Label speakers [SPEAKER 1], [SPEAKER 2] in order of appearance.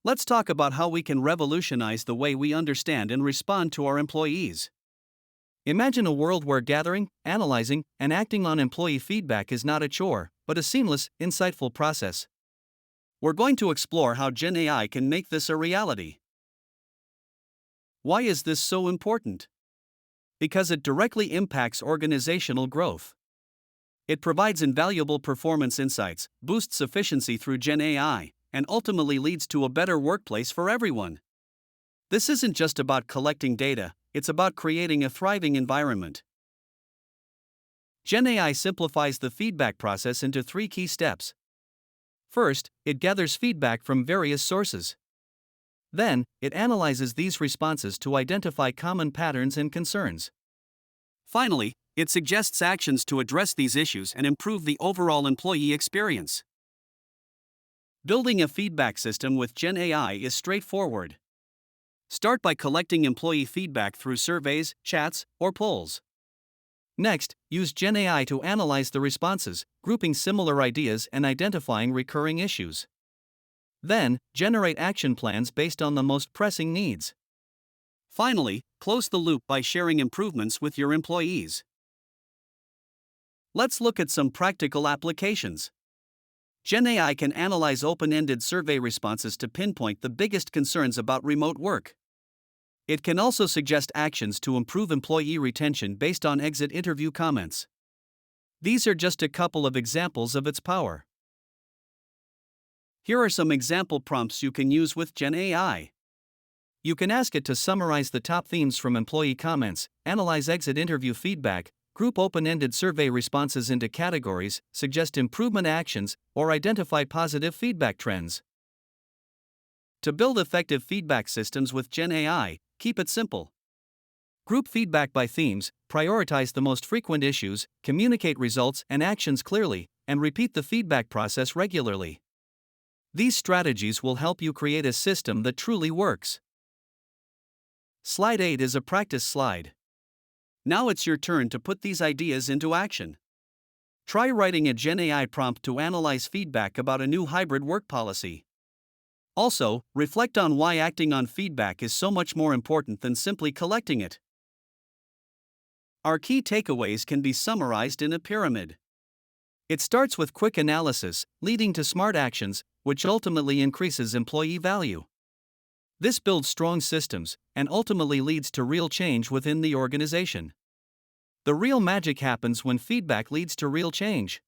[SPEAKER 1] Let's talk about how we can revolutionize the way we understand and respond to our employees. Imagine a world where gathering, analyzing, and acting on employee feedback is not a chore, but a seamless, insightful process. We're going to explore how GenAI can make this a reality. Why is this so important? Because it directly impacts organizational growth. It provides invaluable performance insights, boosts efficiency through GenAI, and ultimately leads to a better workplace for everyone. This isn't just about collecting data, it's about creating a thriving environment. GenAI simplifies the feedback process into 3 key steps. First, it gathers feedback from various sources. Then, it analyzes these responses to identify common patterns and concerns. Finally, it suggests actions to address these issues and improve the overall employee experience. Building a feedback system with GenAI is straightforward. Start by collecting employee feedback through surveys, chats, or polls. Next, use GenAI to analyze the responses, grouping similar ideas and identifying recurring issues. Then, generate action plans based on the most pressing needs. Finally, close the loop by sharing improvements with your employees. Let's look at some practical applications. GenAI can analyze open-ended survey responses to pinpoint the biggest concerns about remote work. It can also suggest actions to improve employee retention based on exit interview comments. These are just a couple of examples of its power. Here are some example prompts you can use with GenAI. You can ask it to summarize the top themes from employee comments, analyze exit interview feedback, group open-ended survey responses into categories, suggest improvement actions, or identify positive feedback trends. To build effective feedback systems with GenAI, keep it simple. Group feedback by themes, prioritize the most frequent issues, communicate results and actions clearly, and repeat the feedback process regularly. These strategies will help you create a system that truly works. Slide 8 is a practice slide. Now it's your turn to put these ideas into action. Try writing a GenAI prompt to analyze feedback about a new hybrid work policy. Also, reflect on why acting on feedback is so much more important than simply collecting it. Our key takeaways can be summarized in a pyramid. It starts with quick analysis, leading to smart actions, which ultimately increases employee value. This builds strong systems and ultimately leads to real change within the organization. The real magic happens when feedback leads to real change.